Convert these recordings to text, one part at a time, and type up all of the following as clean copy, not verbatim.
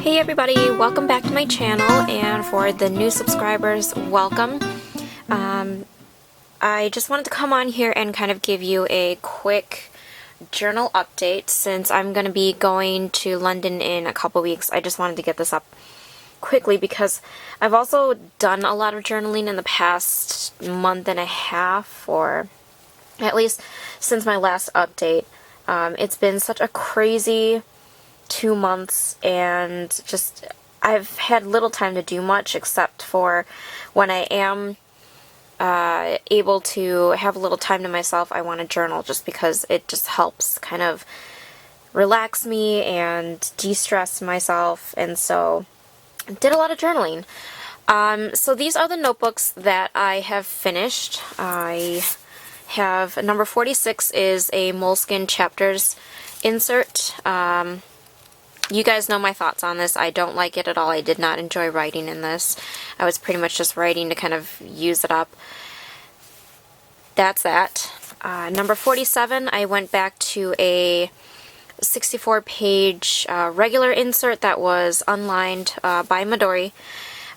Hey everybody, welcome back to my channel, and for the new subscribers, welcome. I just wanted to come on here and kind of give you a quick journal update since I'm going to be going to London in a couple weeks. I just wanted to get this up quickly because I've also done a lot of journaling in the past month and a half, or at least since my last update. It's been such a crazy 2 months, and just I've had little time to do much except for when I am able to have a little time to myself. I want to journal just because it just helps kind of relax me and de-stress myself, and so I did a lot of journaling. So these are the notebooks that I have finished. I have number 46 is a Moleskine chapters insert. You guys know my thoughts on this. I don't like it at all. I did not enjoy writing in this. I was pretty much just writing to kind of use it up. That's that. Number 47, I went back to a 64-page regular insert that was unlined by Midori.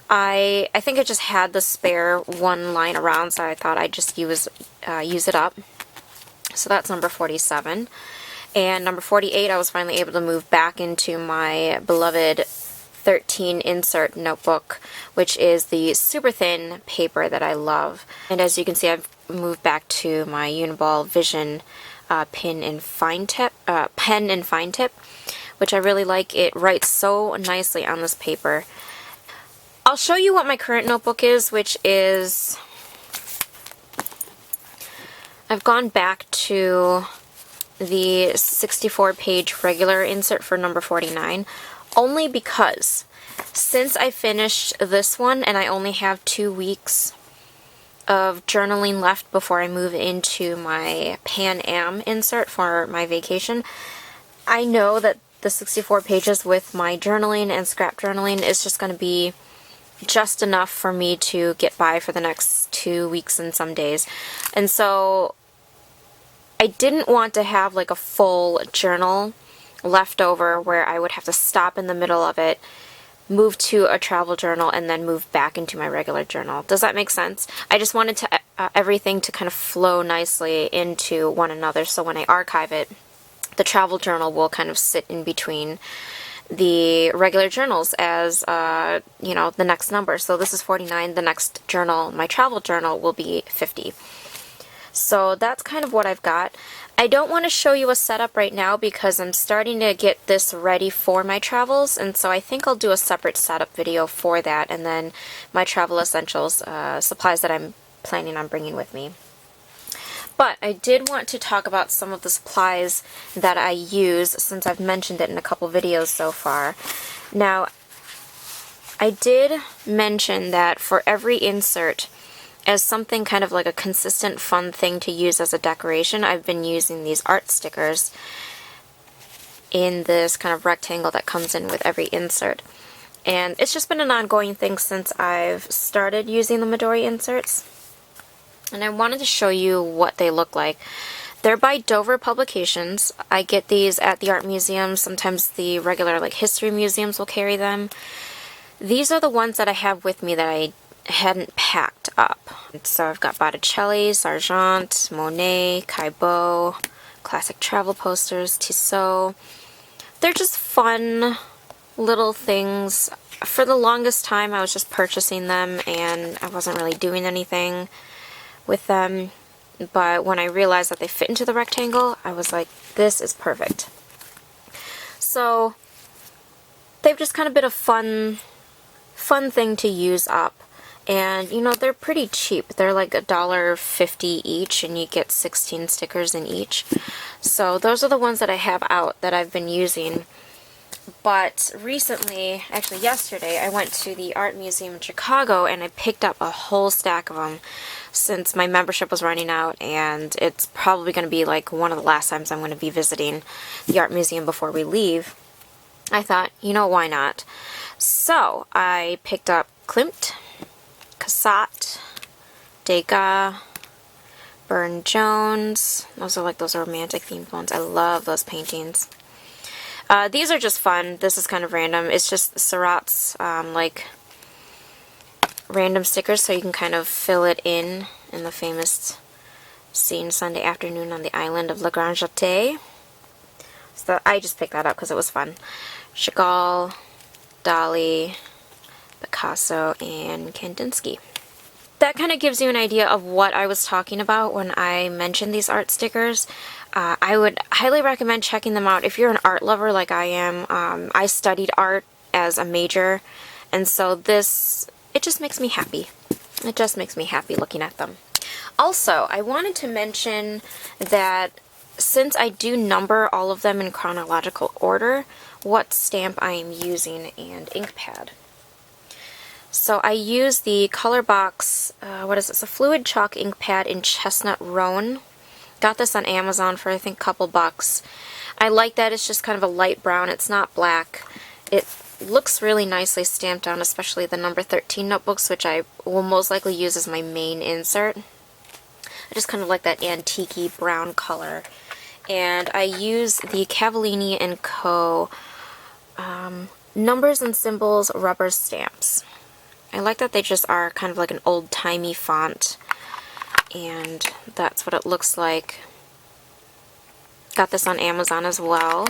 I think I just had the spare one line around, so I thought I'd just use it up. So that's number 47. And number 48, I was finally able to move back into my beloved 13 insert notebook, which is the super thin paper that I love. And as you can see, I've moved back to my Uniball Vision pen and fine tip, which I really like. It writes so nicely on this paper. I'll show you what my current notebook is, which is, I've gone back to the 64-page regular insert for number 49, only because since I finished this one and I only have 2 weeks of journaling left before I move into my Pan Am insert for my vacation, I know that the 64 pages with my journaling and scrap journaling is just going to be just enough for me to get by for the next 2 weeks and some days. And so I didn't want to have like a full journal left over where I would have to stop in the middle of it, move to a travel journal, and then move back into my regular journal. Does that make sense? I just wanted to everything to kind of flow nicely into one another, so when I archive it, the travel journal will kind of sit in between the regular journals as, you know, the next number. So this is 49, the next journal, my travel journal, will be 50. So that's kind of what I've got. I don't want to show you a setup right now because I'm starting to get this ready for my travels, and so I think I'll do a separate setup video for that, and then my travel essentials, supplies that I'm planning on bringing with me. But I did want to talk about some of the supplies that I use since I've mentioned it in a couple videos so far. Now, I did mention that for every insert, as something kind of like a consistent fun thing to use as a decoration, I've been using these art stickers in this kind of rectangle that comes in with every insert. And it's just been an ongoing thing since I've started using the Midori inserts. And I wanted to show you what they look like. They're by Dover Publications. I get these at the art museum. Sometimes the regular like history museums will carry them. These are the ones that I have with me that I hadn't packed up. So I've got Botticelli, Sargent, Monet, Caillebotte, classic travel posters, Tissot. They're just fun little things. For the longest time I was just purchasing them and I wasn't really doing anything with them, but when I realized that they fit into the rectangle, I was like, this is perfect. So they've just kind of been a fun thing to use up. And, you know, they're pretty cheap. They're like $1.50 each, and you get 16 stickers in each. So those are the ones that I have out that I've been using. But recently, actually yesterday, I went to the art museum in Chicago, and I picked up a whole stack of them since my membership was running out, and it's probably going to be like one of the last times I'm going to be visiting the art museum before we leave. I thought, you know, why not? So I picked up Klimt, Cassatt, Degas, Burne-Jones. Those are like those romantic themed ones. I love those paintings. These are just fun. This is kind of random. It's just Seurat's like random stickers, so you can kind of fill it in the famous scene Sunday afternoon on the island of La Grande Jatte. So I just picked that up because it was fun. Chagall, Dali, Picasso, and Kandinsky. That kind of gives you an idea of what I was talking about when I mentioned these art stickers. I would highly recommend checking them out if you're an art lover like I am. I studied art as a major, and so it just makes me happy. It just makes me happy looking at them. Also, I wanted to mention that since I do number all of them in chronological order, what stamp I am using and ink pad. So I use the Colorbox, what is this, a fluid chalk ink pad in Chestnut Roan. Got this on Amazon for I think a couple bucks. I like that it's just kind of a light brown, it's not black. It looks really nicely stamped on, especially the number 13 notebooks, which I will most likely use as my main insert. I just kind of like that antique-y brown color. And I use the Cavallini & Co. Numbers and Symbols rubber stamps. I like that they just are kind of like an old-timey font, and that's what it looks like. Got this on Amazon as well,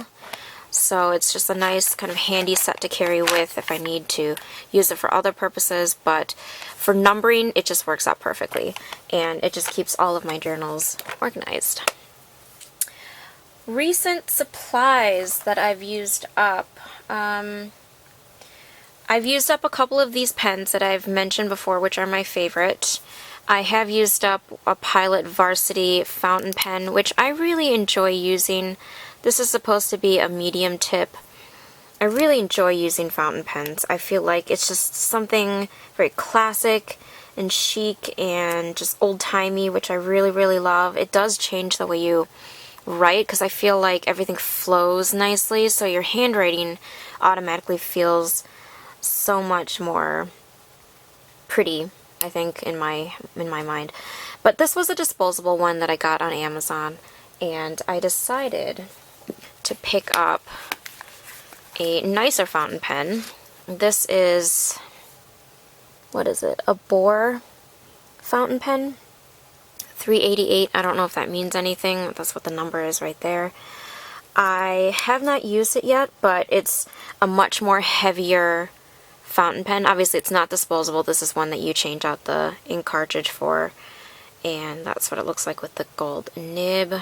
so it's just a nice kind of handy set to carry with if I need to use it for other purposes, but for numbering it just works out perfectly, and it just keeps all of my journals organized. Recent supplies that I've used up. I've used up a couple of these pens that I've mentioned before, which are my favorite. I have used up a Pilot Varsity fountain pen, which I really enjoy using. This is supposed to be a medium tip. I really enjoy using fountain pens. I feel like it's just something very classic and chic and just old-timey, which I really, really love. It does change the way you write, because I feel like everything flows nicely, so your handwriting automatically feels so much more pretty, I think, in my mind. But this was a disposable one that I got on Amazon, and I decided to pick up a nicer fountain pen. This is, what is it, a Bohr fountain pen, 388. I don't know if that means anything. That's what the number is right there. I have not used it yet, but it's a much more heavier fountain pen. Obviously it's not disposable. This is one that you change out the ink cartridge for, and that's what it looks like with the gold nib.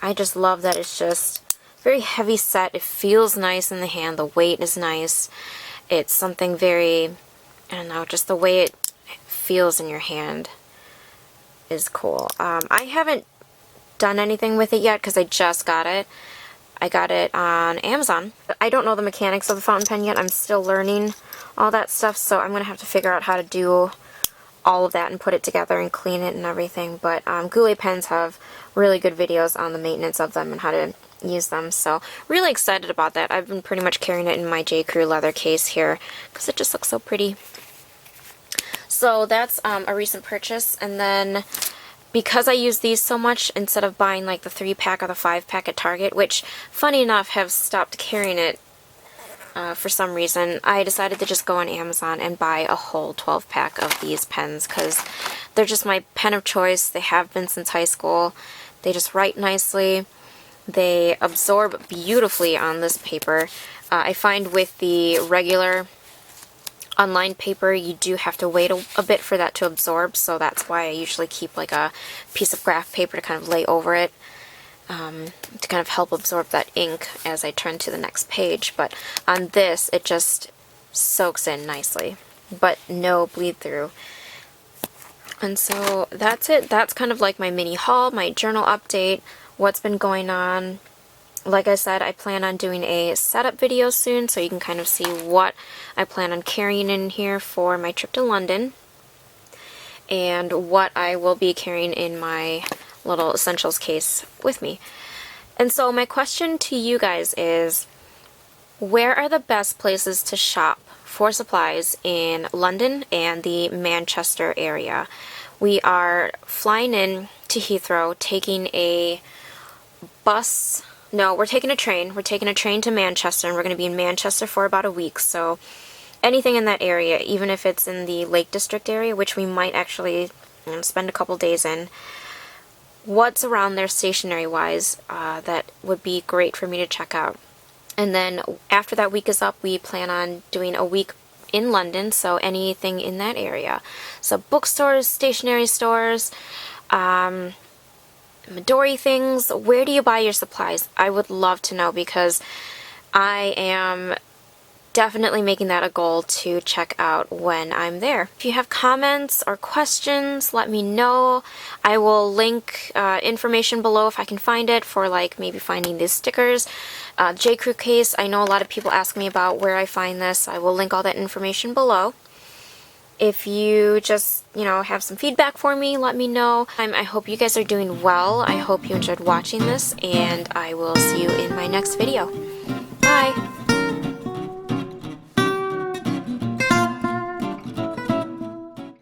I just love that it's just very heavy set. It feels nice in the hand. The weight is nice. It's something very, I don't know, just the way it feels in your hand is cool. I haven't done anything with it yet because I just got it. I got it on Amazon. I don't know the mechanics of the fountain pen yet. I'm still learning all that stuff, so I'm going to have to figure out how to do all of that and put it together and clean it and everything. But Goulet pens have really good videos on the maintenance of them and how to use them, so really excited about that. I've been pretty much carrying it in my J.Crew leather case here because it just looks so pretty. So that's a recent purchase, and then because I use these so much, instead of buying like the 3-pack or the 5-pack at Target, which funny enough have stopped carrying it for some reason, I decided to just go on Amazon and buy a whole 12-pack of these pens because they're just my pen of choice. They have been since high school. They just write nicely. They absorb beautifully on this paper. I find with the regular unlined paper you do have to wait a bit for that to absorb, so that's why I usually keep like a piece of graph paper to kind of lay over it to kind of help absorb that ink as I turn to the next page. But on this it just soaks in nicely, but no bleed through. And so that's it. That's kind of like my mini haul, my journal update, what's been going on. Like I said, I plan on doing a setup video soon, so you can kind of see what I plan on carrying in here for my trip to London, and what I will be carrying in my little essentials case with me. And so my question to you guys is, where are the best places to shop for supplies in London and the Manchester area? We are flying in to Heathrow, taking a bus No, we're taking a train. We're taking a train to Manchester, and we're going to be in Manchester for about a week, so anything in that area, even if it's in the Lake District area, which we might actually spend a couple days in, what's around there stationery-wise that would be great for me to check out. And then after that week is up, we plan on doing a week in London, so anything in that area. So bookstores, stationery stores, Midori things. Where do you buy your supplies? I would love to know, because I am definitely making that a goal to check out when I'm there. If you have comments or questions, let me know. I will link information below if I can find it for like maybe finding these stickers. J.Crew case, I know a lot of people ask me about where I find this. I will link all that information below. If you just, have some feedback for me, let me know. I hope you guys are doing well. I hope you enjoyed watching this, and I will see you in my next video.